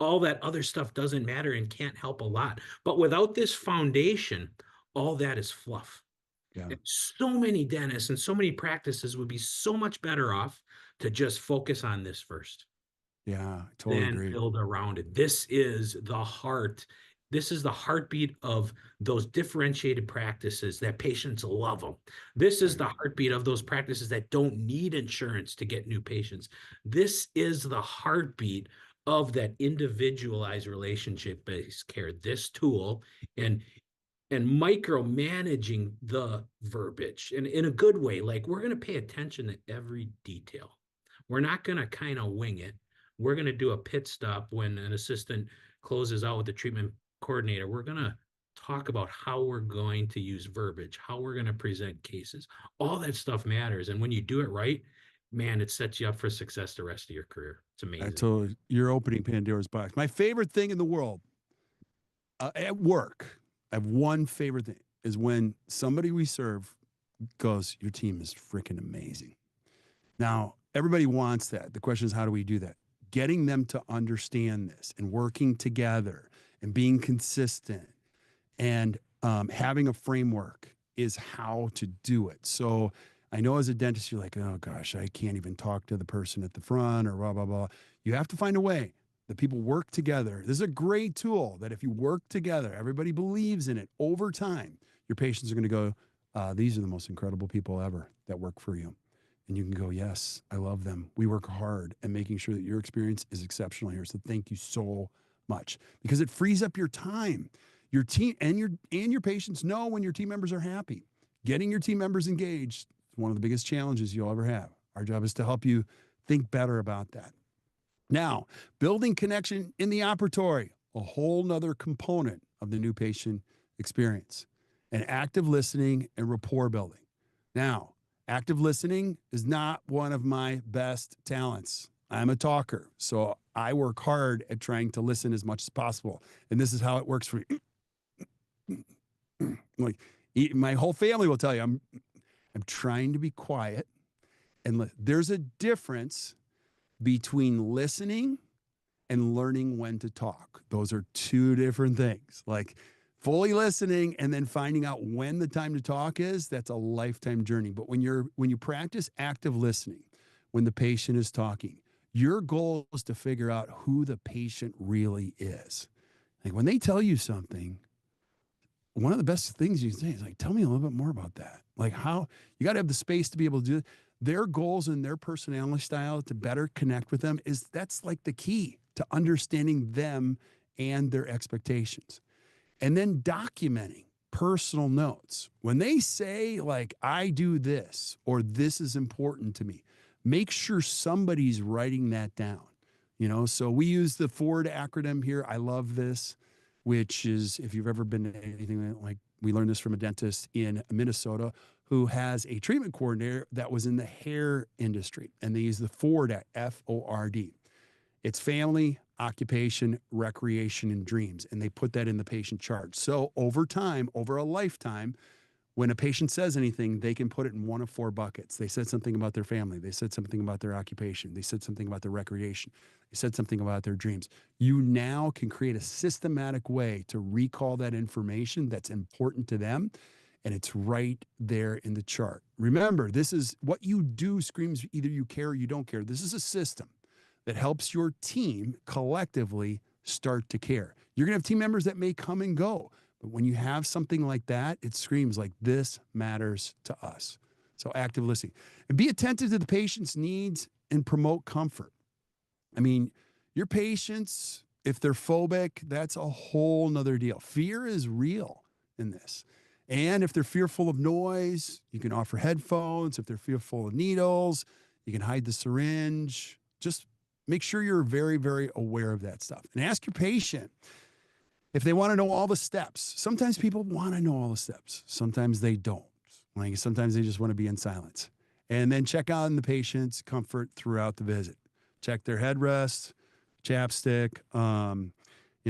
all that other stuff doesn't matter and can't help a lot. But without this foundation, all that is fluff. Yeah. And so many dentists and so many practices would be so much better off to just focus on this first, Yeah, I totally then agree. build around it. This is the heart. This is the heartbeat of those differentiated practices that patients love them. This is Right. the heartbeat of those practices that don't need insurance to get new patients. This is the heartbeat of that individualized relationship-based care. This tool and micromanaging the verbiage and in a good way. Like, we're going to pay attention to every detail. We're not going to kind of wing it. We're going to do a pit stop when an assistant closes out with the treatment coordinator. We're going to talk about how we're going to use verbiage, how we're going to present cases. All that stuff matters. And when you do it right, man, it sets you up for success the rest of your career. It's I amazing. told you're opening Pandora's box. My favorite thing in the world at work, I have one favorite thing is when somebody we serve goes, your team is freaking amazing. Now, everybody wants that. The question is, how do we do that? Getting them to understand this and working together and being consistent and having a framework is how to do it. So I know as a dentist, you're like, oh gosh, I can't even talk to the person at the front or blah, blah, blah. You have to find a way that people work together. This is a great tool that if you work together, everybody believes in it over time, your patients are going to go, these are the most incredible people ever that work for you. And you can go, yes, I love them. We work hard at making sure that your experience is exceptional here. So thank you so much because it frees up your time. Your team and your patients know when your team members are happy. Getting your team members engaged is one of the biggest challenges you'll ever have. Our job is to help you think better about that. Now, building connection in the operatory, a whole nother component of the new patient experience, and active listening and rapport building. Now, active listening is not one of my best talents. I'm a talker, so I work hard at trying to listen as much as possible. And this is how it works for me. Like my whole family will tell you, I'm trying to be quiet. And there's a difference between listening and learning when to talk. Those are two different things. Like fully listening and then finding out when the time to talk is, that's a lifetime journey. But when you practice active listening, when the patient is talking, your goal is to figure out who the patient really is. Like when they tell you something, one of the best things you can say is like, tell me a little bit more about that. Like how you got to have the space to be able to do it. Their goals and their personality style to better connect with them that's like the key to understanding them and their expectations. And then documenting personal notes. When they say like, I do this, or this is important to me, make sure somebody's writing that down. So we use the Ford acronym here. I love this, which is if you've ever been to anything like we learned this from a dentist in Minnesota who has a treatment coordinator that was in the hair industry. And they use the Ford, Ford. It's family, occupation, recreation, and dreams. And they put that in the patient chart. So over time, over a lifetime, when a patient says anything, they can put it in one of four buckets. They said something about their family. They said something about their occupation. They said something about their recreation. They said something about their dreams. You now can create a systematic way to recall that information that's important to them. And it's right there in the chart. Remember, this is what you do screams either you care or you don't care. This is a system that helps your team collectively start to care. You're going to have team members that may come and go, but when you have something like that, it screams like this matters to us. So active listening and be attentive to the patient's needs and promote comfort. I mean, your patients, if they're phobic, that's a whole nother deal. Fear is real in this. And if they're fearful of noise, you can offer headphones. If they're fearful of needles, you can hide the syringe. Just make sure you're very, very aware of that stuff. And ask your patient if they want to know all the steps. Sometimes people want to know all the steps. Sometimes they don't. Like sometimes they just want to be in silence. And then check on the patient's comfort throughout the visit. Check their headrest, chapstick.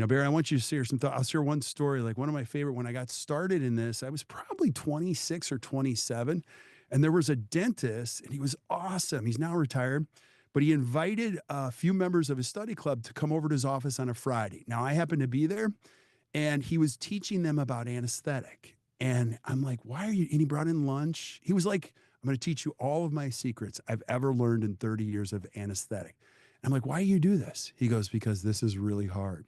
Barry, I want you to share some thoughts. I'll share one story. Like one of my favorite, when I got started in this, I was probably 26 or 27. And there was a dentist, and he was awesome. He's now retired, but he invited a few members of his study club to come over to his office on a Friday. Now, I happened to be there, and he was teaching them about anesthetic. And I'm like, why are you? And he brought in lunch. He was like, I'm going to teach you all of my secrets I've ever learned in 30 years of anesthetic. I'm like, why do you do this? He goes, because this is really hard.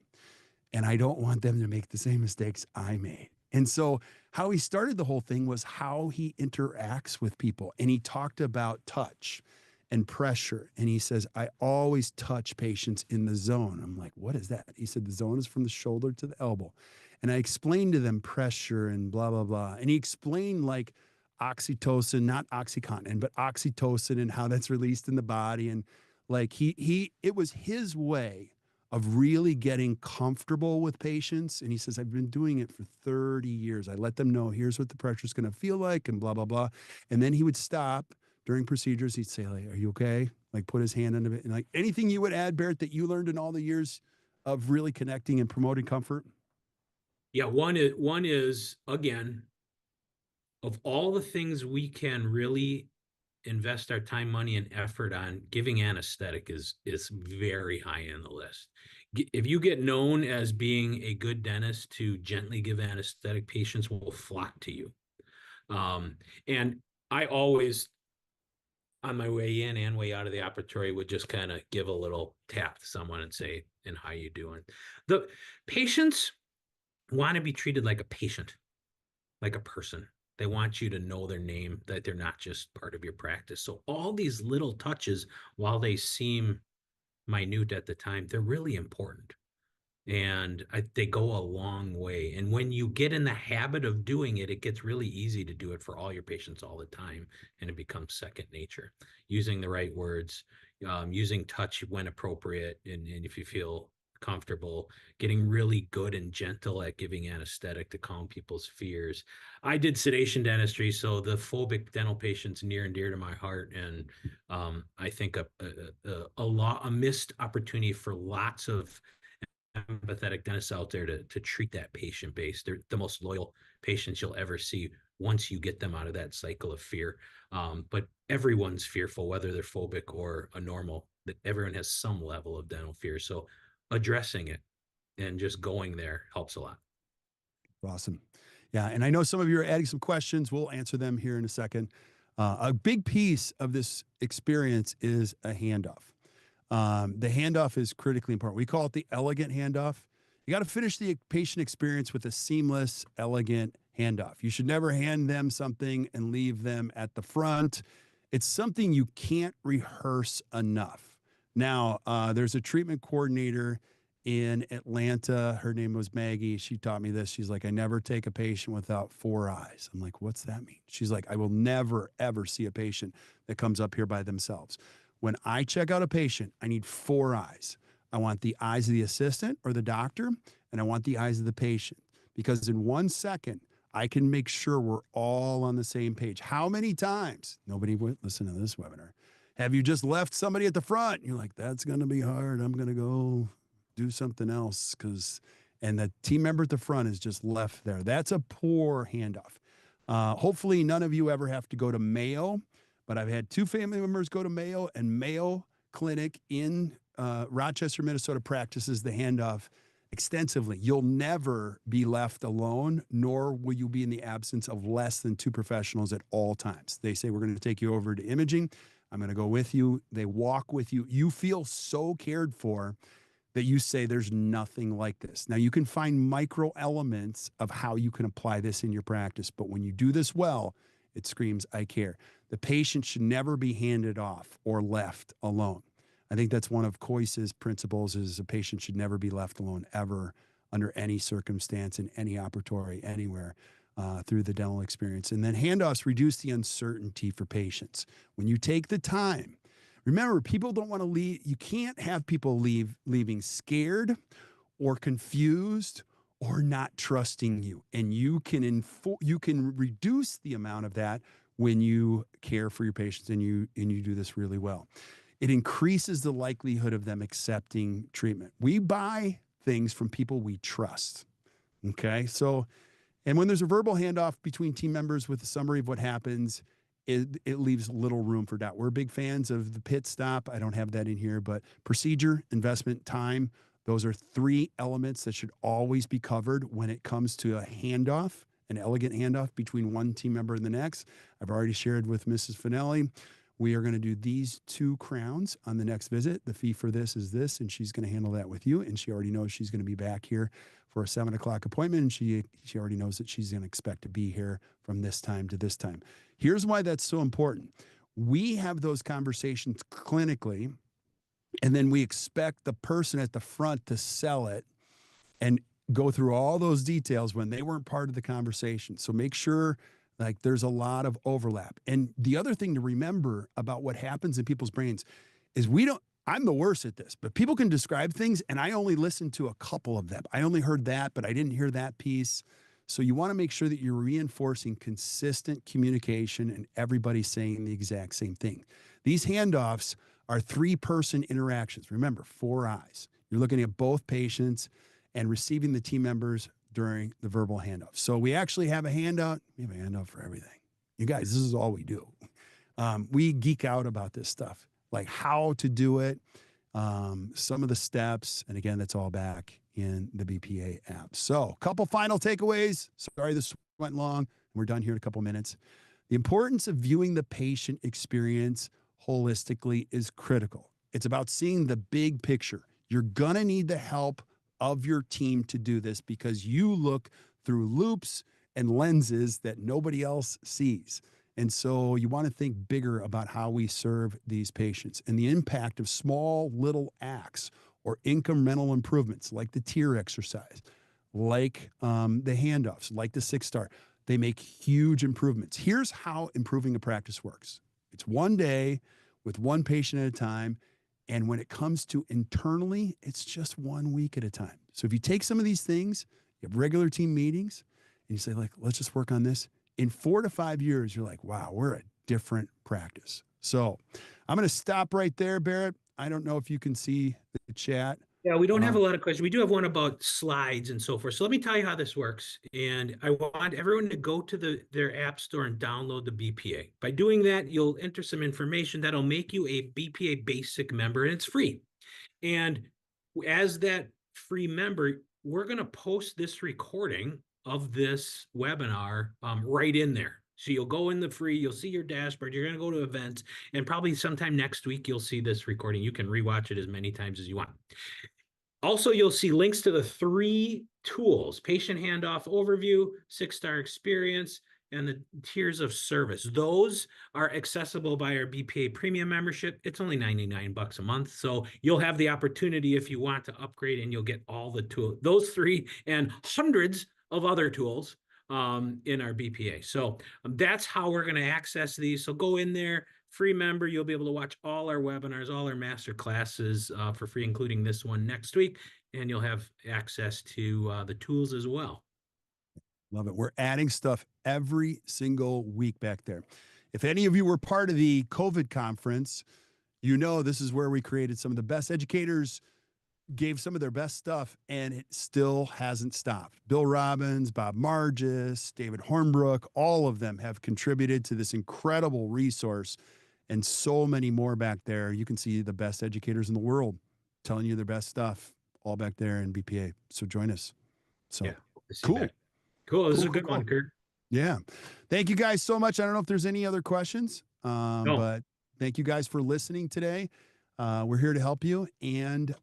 And I don't want them to make the same mistakes I made. And so, how he started the whole thing was how he interacts with people. And he talked about touch and pressure. And he says, I always touch patients in the zone. I'm like, what is that? He said, the zone is from the shoulder to the elbow. And I explained to them pressure and blah, blah, blah. And he explained like oxytocin, not Oxycontin, but oxytocin and how that's released in the body. And like it was his way of really getting comfortable with patients. And he says, I've been doing it for 30 years. I let them know, here's what the pressure is going to feel like and blah, blah, blah. And then he would stop during procedures. He'd say, like, are you okay? Like put his hand on it. And like anything you would add, Barrett, that you learned in all the years of really connecting and promoting comfort? Yeah, one is again, of all the things we can really invest our time, money, and effort on, giving anesthetic is very high on the list. If you get known as being a good dentist to gently give anesthetic, patients will flock to you. And I always, on my way in and way out of the operatory, would just kind of give a little tap to someone and say, "And how you doing?" The patients want to be treated like a patient, like a person. They want you to know their name, that they're not just part of your practice. So all these little touches, while they seem minute at the time, they're really important. And they go a long way. And when you get in the habit of doing it, it gets really easy to do it for all your patients all the time. And it becomes second nature. Using the right words, using touch when appropriate. And if you feel comfortable, getting really good and gentle at giving anesthetic to calm people's fears. I did sedation dentistry, so the phobic dental patients near and dear to my heart. And I think a missed opportunity for lots of empathetic dentists out there to treat that patient base. They're the most loyal patients you'll ever see once you get them out of that cycle of fear. But everyone's fearful, whether they're phobic or a normal, that everyone has some level of dental fear. So addressing it and just going there helps a lot. Awesome. Yeah. And I know some of you are adding some questions. We'll answer them here in a second. A big piece of this experience is a handoff. The handoff is critically important. We call it the elegant handoff. You got to finish the patient experience with a seamless, elegant handoff. You should never hand them something and leave them at the front. It's something you can't rehearse enough. Now, there's a treatment coordinator in Atlanta. Her name was Maggie. She taught me this. She's like, I never take a patient without four eyes. I'm like, what's that mean? She's like, I will never, ever see a patient that comes up here by themselves. When I check out a patient, I need four eyes. I want the eyes of the assistant or the doctor, and I want the eyes of the patient. Because in 1 second, I can make sure we're all on the same page. How many times? Nobody went listen to this webinar. Have you just left somebody at the front? And you're like, that's going to be hard. I'm going to go do something else and the team member at the front is just left there. That's a poor handoff. Hopefully, none of you ever have to go to Mayo, but I've had two family members go to Mayo, and Mayo Clinic in Rochester, Minnesota practices the handoff extensively. You'll never be left alone, nor will you be in the absence of less than two professionals at all times. They say, we're going to take you over to imaging. I'm going to go with you. They walk with you. You feel so cared for that you say there's nothing like this. Now, you can find micro elements of how you can apply this in your practice, but when you do this well, it screams, I care. The patient should never be handed off or left alone. I think that's one of Coyce's principles is a patient should never be left alone ever under any circumstance in any operatory anywhere through the dental experience. And then handoffs reduce the uncertainty for patients. When you take the time, remember, people don't want to leave. You can't have people leaving scared or confused or not trusting you. And you can reduce the amount of that when you care for your patients and you do this really well. It increases the likelihood of them accepting treatment. We buy things from people we trust. Okay. So, and when there's a verbal handoff between team members with a summary of what happens, it leaves little room for doubt. We're big fans of the pit stop. I don't have that in here, but procedure, investment, time, those are three elements that should always be covered when it comes to a handoff, an elegant handoff between one team member and the next. I've already shared with Mrs. Finelli. We are going to do these 2 crowns on the next visit. The fee for this is this, and she's going to handle that with you. And she already knows she's going to be back here for a 7 o'clock appointment. And she already knows that she's going to expect to be here from this time to this time. Here's why that's so important. We have those conversations clinically, and then we expect the person at the front to sell it and go through all those details when they weren't part of the conversation. So make sure like there's a lot of overlap. And the other thing to remember about what happens in people's brains is I'm the worst at this, but people can describe things and I only listened to a couple of them. I only heard that, but I didn't hear that piece. So you want to make sure that you're reinforcing consistent communication and everybody saying the exact same thing. These handoffs are 3-person interactions. Remember, 4 eyes. You're looking at both patients and receiving the team members during the verbal handoff. So we actually have a handout. We have a handout for everything. You guys, this is all we do. We geek out about this stuff, like how to do it, some of the steps. And again, that's all back in the BPA app. So a couple final takeaways. Sorry, this went long. We're done here in a couple minutes. The importance of viewing the patient experience holistically is critical. It's about seeing the big picture. You're going to need the help of your team to do this because you look through loops and lenses that nobody else sees. And so you want to think bigger about how we serve these patients and the impact of small little acts or incremental improvements like the tier exercise, like the handoffs, like the 6-star. They make huge improvements. Here's how improving a practice works. It's one day with one patient at a time. And when it comes to internally, it's just 1 week at a time. So if you take some of these things, you have regular team meetings, and you say, like, let's just work on this. In 4 to 5 years, you're like, wow, we're a different practice. So I'm going to stop right there, Barrett. I don't know if you can see the chat. Yeah, we don't have a lot of questions. We do have one about slides and so forth. So let me tell you how this works. And I want everyone to go to their app store and download the BPA. By doing that, you'll enter some information that'll make you a BPA basic member, and it's free. And as that free member, we're going to post this recording of this webinar right in there. So you'll go in the free, you'll see your dashboard, you're going to go to events, and probably sometime next week, you'll see this recording. You can rewatch it as many times as you want. Also, you'll see links to the 3 tools: patient handoff overview, 6-star experience, and the tiers of service. Those are accessible by our BPA premium membership. It's only $99 a month. So you'll have the opportunity if you want to upgrade, and you'll get all the tools, those 3 and hundreds of other tools in our BPA. So that's how we're going to access these. So go in there, free member. You'll be able to watch all our webinars, all our master classes for free, including this one next week. And you'll have access to the tools as well. Love it. We're adding stuff every single week back there. If any of you were part of the COVID conference, you know this is where we created some of the best educators, gave some of their best stuff, and it still hasn't stopped. Bill Robbins, Bob Margis, David Hornbrook, all of them have contributed to this incredible resource, and so many more back there. You can see the best educators in the world telling you their best stuff all back there in BPA. So join us. So Yeah, to see cool, back. Cool. This is cool, a cool, good one, cool. Kurt. Yeah. Thank you guys so much. I don't know if there's any other questions, No, but thank you guys for listening today. We're here to help you, and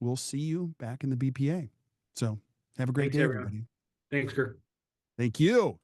we'll see you back in the BPA. So have a great thanks day, everyone. everybody. Thanks, Kurt. Thank you.